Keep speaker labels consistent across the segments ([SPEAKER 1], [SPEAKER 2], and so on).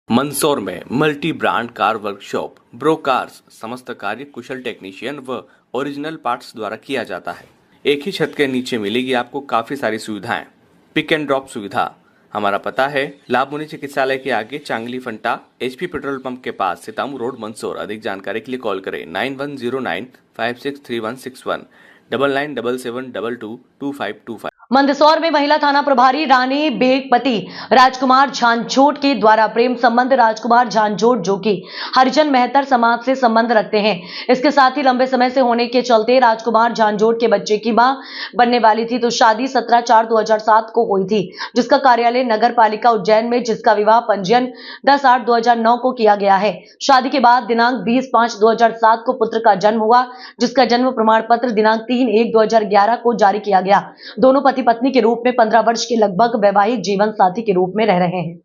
[SPEAKER 1] मंदसौर में multi brand car workshop bro cars समस्त कार्य कुशल टेक्नीशियन व ओरिजिनल पार्ट्स द्वारा किया जाता है। एक ही छत के नीचे मिलेगी आपको काफी सारी सुविधाएं। पिक एंड ड्रॉप सुविधा। हमारा पता है लाभ मुनि चिकित्सालय के आगे चांगली फंटा HP पेट्रोल पंप के पास सीतामू रोड मंदसौर। अधिक जानकारी के लिए कॉल करें 9109563161 9977222525।
[SPEAKER 2] मंदसौर में महिला थाना प्रभारी रानी बेग पति राजकुमार झांझोट के द्वारा प्रेम संबंध राजकुमार झांझोट जो कि हरिजन मेहतर समाज से संबंध रखते हैं। इसके साथ ही लंबे समय से होने के चलते राजकुमार झांझोट के बच्चे की मां बनने वाली थी, तो शादी 17/4/2007 को हुई थी, जिसका कार्यालय नगर पालिका उज्जैन में, जिसका विवाह पंजीयन 10/8/2009 को किया गया है। शादी के बाद दिनांक 20/5/2007 को पुत्र का जन्म हुआ, जिसका जन्म प्रमाण पत्र दिनांक 3/1/2011 को जारी किया गया। दोनों पति पत्नी के रूप में 15 वर्ष के लगभग वैवाहिक जीवन साथी के रूप में रह रहे हैं।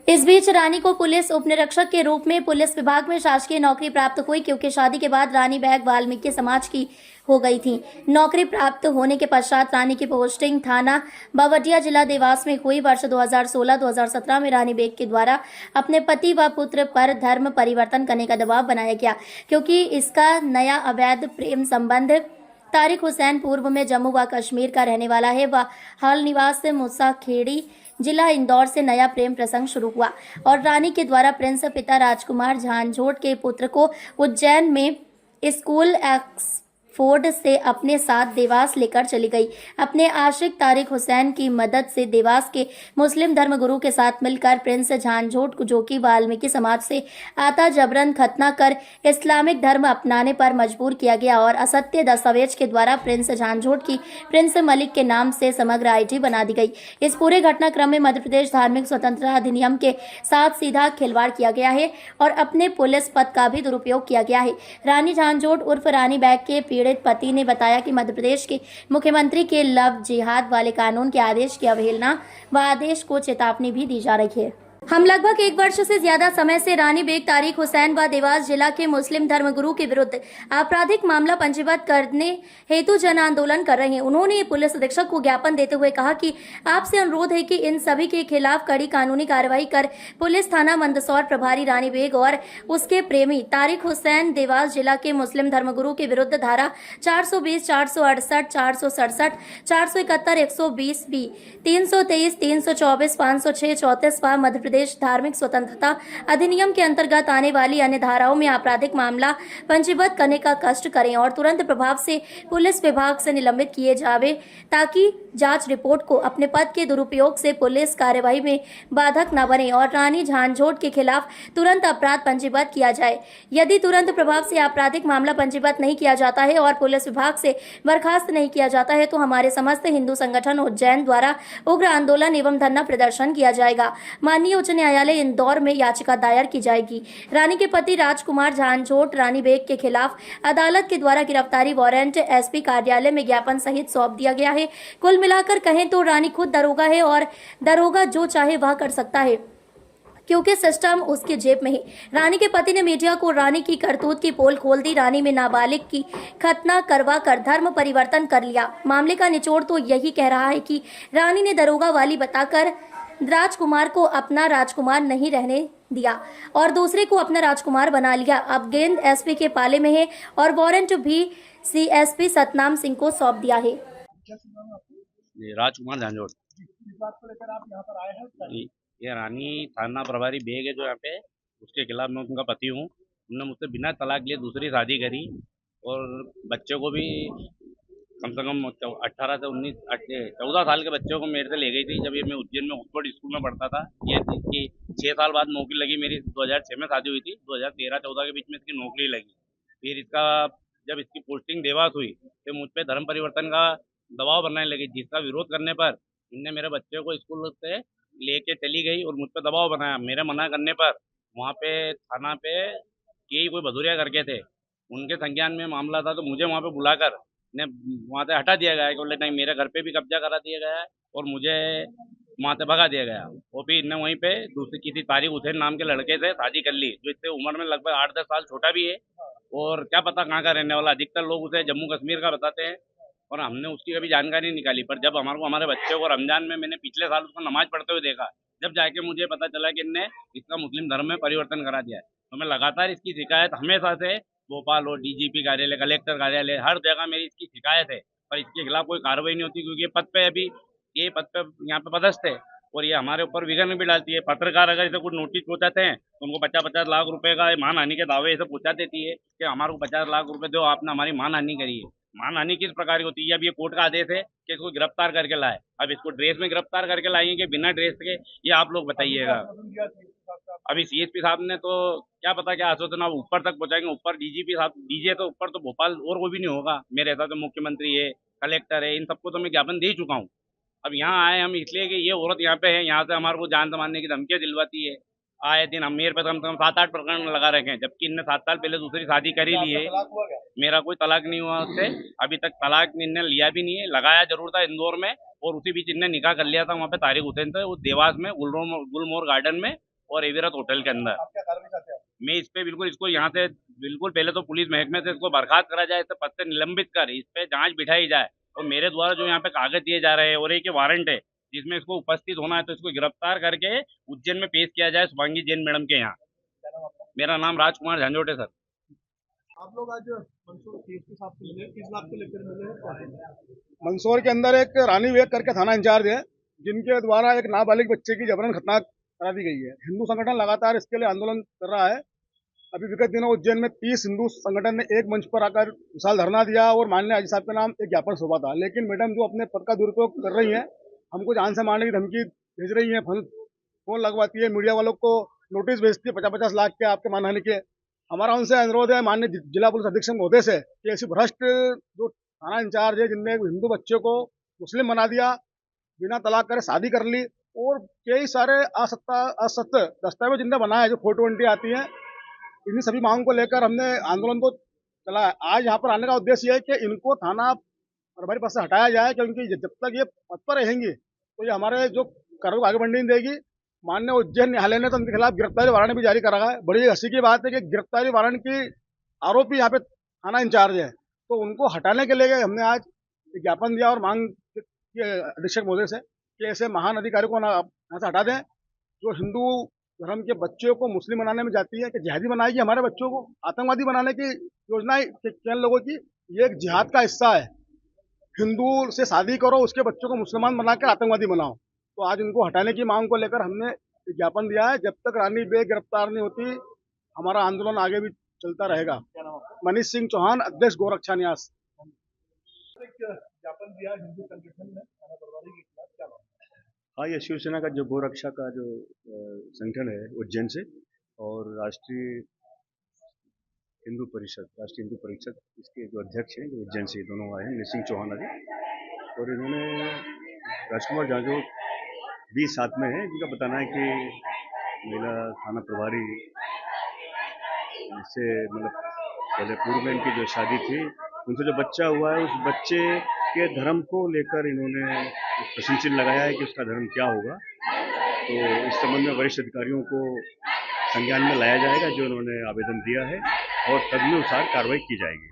[SPEAKER 3] इस बीच रानी को पुलिस उप निरीक्षक के रूप में पुलिस विभाग में शासकीय नौकरी प्राप्त हुई, क्योंकि शादी के बाद रानी बैग वाल्मीकि समाज की हो गई थी। नौकरी प्राप्त होने के पश्चात रानी की पोस्टिंग थाना बावटिया जिला देवास में हुई। वर्ष 2016-2017 में रानी बेग के द्वारा अपने पति व पुत्र पर धर्म परिवर्तन करने का दबाव बनाया गया, क्योंकि इसका नया अवैध प्रेम संबंध तारिक हुसैन पूर्व में जम्मू व कश्मीर का रहने वाला है। वह हाल निवास मुसाखेड़ी जिला इंदौर से नया प्रेम प्रसंग शुरू हुआ और रानी के द्वारा प्रिंस पिता राजकुमार झांझोट के पुत्र को उज्जैन में स्कूल एक्सफोर्ड से अपने साथ देवास लेकर चली गई। अपने आशिक तारिक हुसैन की मदद से देवास के मुस्लिम धर्मगुरु के साथ मिलकर प्रिंस झांझोट जो कि वाल्मीकि समाज से आता जबरन खतना कर इस्लामिक धर्म अपनाने पर मजबूर किया गया और असत्य दस्तावेज के द्वारा प्रिंस झांझोट की प्रिंस मलिक के नाम से समग्र आईडी बना दी गई। इस पूरे घटनाक्रम में मध्य प्रदेश धार्मिक स्वतंत्रता अधिनियम के साथ सीधा खिलवाड़ किया गया है और अपने पुलिस पद का भी दुरुपयोग किया गया है। रानी झांझोट उर्फ रानी बैग के पीड़ित पति ने बताया कि मध्य प्रदेश के मुख्यमंत्री के लव जिहाद वाले कानून के आदेश की अवहेलना व आदेश को चेतावनी भी दी जा रही है। हम लगभग 1 वर्ष से ज्यादा समय से रानी बेग तारिक हुसैन व देवास जिला के मुस्लिम धर्मगुरु के विरुद्ध आपराधिक मामला पंजीबद्ध करने हेतु जन आंदोलन कर रहे हैं। उन्होंने पुलिस अधीक्षक को ज्ञापन देते हुए कहा कि आपसे अनुरोध है कि इन सभी के खिलाफ कड़ी कानूनी कार्रवाई कर पुलिस थाना मंदसौर प्रभारी रानी बेग और उसके प्रेमी तारिक हुसैन देवास जिला के मुस्लिम धर्मगुरु के विरुद्ध धारा 420, 468, 467, 471, 120B, 323, 324, 506, 34 व मध्य प्रदेश धार्मिक स्वतंत्रता अधिनियम के अंतर्गत आने वाली अन्य धाराओं में आपराधिक मामला पंजीबद्ध करने का कष्ट करें और तुरंत प्रभाव से पुलिस विभाग से निलंबित किए जावे, ताकि जांच रिपोर्ट को अपने पद के दुरुपयोग से पुलिस कार्यवाही में बाधक न बने और रानी झांझोट के खिलाफ तुरंत अपराध पंजीबद्ध किया जाए। यदि तुरंत प्रभाव से आपराधिक मामला पंजीबद्ध नहीं किया जाता है और पुलिस विभाग से बर्खास्त नहीं किया जाता है, तो हमारे समस्त हिंदू संगठन उज्जैन द्वारा उग्र आंदोलन एवं धरना प्रदर्शन किया जाएगा। माननीय उच्च न्यायालय इंदौर में याचिका दायर की जाएगी। रानी के पति राजकुमार झांझोट रानी बेग के खिलाफ अदालत के द्वारा गिरफ्तारी वारंट SP कार्यालय में ज्ञापन सहित सौंप दिया गया है। कुल मिलाकर कहें तो रानी खुद दरोगा है और दरोगा जो चाहे वह कर सकता है, क्योंकि सिस्टम उसके जेब में है। रानी के पति ने मीडिया को रानी की करतूत की पोल खोल दी। रानी में नाबालिग की खतना करवा कर धर्म परिवर्तन कर लिया। मामले का निचोड़ तो यही कह रहा है कि रानी ने दरोगा वाली बताकर राजकुमार को अपना राजकुमार नहीं रहने दिया और दूसरे को अपना राजकुमार बना लिया। अब गेंद SP के पाले में है और वारंट भी CSP सतनाम सिंह को सौंप दिया है।
[SPEAKER 4] राजकुमार झांझोट ये रानी थाना प्रभारी बेग है जो यहाँ पे, उसके खिलाफ मैं उनका पति हूँ। उन्होंने मुझसे बिना तलाक लिए दूसरी शादी करी और बच्चे को भी कम से कम 18 से 19 14 साल के बच्चों को मेरे से ले गई थी। जब ये मैं उज्जैन में ऑक्सफोर्ड स्कूल में पढ़ता था। ये इसकी 6 साल बाद नौकरी लगी। मेरी 2006 में शादी हुई थी, 2013-14 के बीच में इसकी नौकरी लगी। फिर इसका जब इसकी पोस्टिंग देवास हुई तो मुझ पर धर्म परिवर्तन का दबाव बनाने लगी, जिसका विरोध करने पर इनने मेरे बच्चे को स्कूल से लेके चली गई और मुझ पर दबाव बनाया। मेरे मना करने पर वहाँ पे थाना पे यही कोई भदूरिया करके थे, उनके संज्ञान में मामला था, तो मुझे वहाँ पे बुलाकर ने वहाँ से हटा दिया गया है। बोले नहीं, मेरे घर पे भी कब्जा करा दिया गया है और मुझे वहाँ से भगा दिया गया। वो भी इनने वहीं पे दूसरी किसी तारिक हुसैन नाम के लड़के से शादी कर ली, जो इससे उम्र में लगभग 8-10 साल छोटा भी है और क्या पता कहाँ का रहने वाला। अधिकतर लोग उसे जम्मू कश्मीर का बताते हैं और हमने उसकी कभी जानकारी निकाली। पर जब हमारे को हमारे बच्चे को रमजान में मैंने पिछले साल उसको नमाज पढ़ते हुए देखा, जब जाके मुझे पता चला कि इनने इसका मुस्लिम धर्म में परिवर्तन करा दिया है। तो मैं लगातार इसकी शिकायत हमेशा से भोपाल हो, डीजीपी कार्यालय, कलेक्टर कार्यालय, हर जगह मेरी इसकी शिकायत है, पर इसके खिलाफ कोई कार्रवाई नहीं होती, क्योंकि ये पद पे यहाँ पे पदस्थ है और ये हमारे ऊपर विघ्न भी डालती है। पत्रकार अगर इसे कुछ नोटिस पहुंचाते हैं तो उनको 50-50 लाख रुपए का मानहानि के दावे इसे पहुंचा देती है कि हमारे को 50 लाख रुपए दो, आपने हमारी मानहानि करी है। मानहानि किस प्रकार की होती है? अब ये कोर्ट का आदेश है कि इसको गिरफ्तार करके लाए। अब इसको ड्रेस में गिरफ्तार करके लाएंगे कि बिना ड्रेस के, ये आप लोग बताइएगा। अभी सीएसपी साहब ने तो क्या पता क्या आश्वासन अब ऊपर तक पहुंचाएंगे। ऊपर डीजीपी साहब, डीजे तो ऊपर तो भोपाल और कोई भी नहीं होगा मेरे हिसाब से। मुख्यमंत्री है, कलेक्टर है, इन सबको तो मैं ज्ञापन दे ही चुका हूँ। अब यहाँ आए हम इसलिए कि ये औरत यहाँ पे है, यहाँ से हमारे को जान से मारने की धमकियाँ दिलवाती है। आए दिन हम मेरे पे कम से कम 7-8 प्रकरण लगा रखे हैं, जबकि इनने 7 साल पहले दूसरी शादी कर ही ली है। मेरा कोई तलाक नहीं हुआ उससे, अभी तक तलाक इनने लिया भी नहीं है। लगाया जरूर था इंदौर में, और उसी बीच इनने निकाह कर लिया था वहाँ पे तारिक हुसैन से, वो देवास में गुलमोहर गार्डन में और एविरत होटल के अंदर। मैं इस पे बिल्कुल इसको यहाँ से बिल्कुल पहले तो पुलिस महकमे से इसको बर्खास्त करा जाए, इससे पद से निलंबित कर इस पे जांच बिठाई जाए, और मेरे द्वारा जो यहाँ पे कागज दिए जा रहे हैं और एक वारंट है जिसमें इसको उपस्थित होना है, तो इसको गिरफ्तार करके उज्जैन में पेश किया जाए शुभांगी जैन मैडम के यहाँ। मेरा नाम राजकुमार झांझोट है सर।
[SPEAKER 5] आप लोग आज मंदसौर सीएसपी साहब से मिले, किस बात को लेकर मिले? मंदसौर के अंदर एक रानी बेग करके थाना इंचार्ज है, जिनके द्वारा एक नाबालिग बच्चे की जबरन खतना करा दी गई है। हिंदू संगठन लगातार इसके लिए आंदोलन कर रहा है। अभी विगत दिनों उज्जैन में 30 हिंदू संगठन ने एक मंच पर आकर विशाल धरना दिया और माननीय आईजी साहब के नाम एक ज्ञापन सौंपा था। लेकिन मैडम जो अपने पद का दुरुपयोग कर रही हैं, हमको जान से मारने की धमकी भेज रही हैं, फोन लगवाती है, मीडिया वालों को नोटिस भेजती है 50-50 लाख के आपके मानहानि के। हमारा उनसे अनुरोध है माननीय जिला पुलिस अधीक्षक महोदय से कि ऐसी भ्रष्ट जो थाना इंचार्ज है, जिनने हिंदू बच्चे को मुस्लिम बना दिया, बिना तलाक करे शादी कर ली, और कई सारे असत्य दस्तावेज जिनने बनाए जो 420 आती है, इन्हीं सभी मांग को लेकर हमने आंदोलन को चला है। आज यहाँ पर आने का उद्देश्य है कि इनको थाना प्रभारी पद से हटाया जाए, क्योंकि जब तक ये पद पर रहेंगी तो ये हमारे जो कार्यों को आगे बढ़ने नहीं देगी। माननीय उज्जैन न्यायालय ने तो उनके खिलाफ गिरफ्तारी वारंट भी जारी करा है। बड़ी हंसी की बात है कि गिरफ्तारी वारंट की आरोपी यहाँ पे थाना इंचार्ज है, तो उनको हटाने के लिए हमने आज ज्ञापन दिया और मांग की अधीक्षक महोदय से कि ऐसे महान अधिकारी को यहाँ से हटा दें, जो हिंदू धर्म के बच्चों को मुस्लिम बनाने में जाती है कि जिहादी बनाएगी हमारे बच्चों को, आतंकवादी बनाने की योजना किन लोगों की, ये एक जिहाद का हिस्सा है। हिंदू से शादी करो, उसके बच्चों को मुसलमान बनाकर आतंकवादी बनाओ। तो आज उनको हटाने की मांग को लेकर हमने ज्ञापन दिया है। जब तक रानी बेग गिरफ्तार नहीं होती, हमारा आंदोलन आगे भी चलता रहेगा। मनीष सिंह चौहान, अध्यक्ष गोरक्षा न्यास। ज्ञापन दिया हिंदू संगठन ने थाना प्रभारी के खिलाफ, क्या बात?
[SPEAKER 6] हाँ, ये शिवसेना का जो गोरक्षा का जो संगठन है उज्जैन से, और राष्ट्रीय हिंदू परिषद इसके जो अध्यक्ष हैं जो उज्जैन से दोनों आए हैं, मनीष सिंह चौहान आदि, और इन्होंने राजकुमार झांझोट भी साथ में है, जिनका बताना है कि महिला थाना प्रभारी से मतलब पहले पूर्व में इनकी जो शादी थी, उनसे जो बच्चा हुआ है, उस बच्चे के धर्म को लेकर इन्होंने प्रश्न चिन्ह लगाया है कि उसका धर्म क्या होगा। तो इस संबंध में वरिष्ठ अधिकारियों को संज्ञान में लाया जाएगा जो उन्होंने आवेदन दिया है, और तदनुसार कार्रवाई की जाएगी।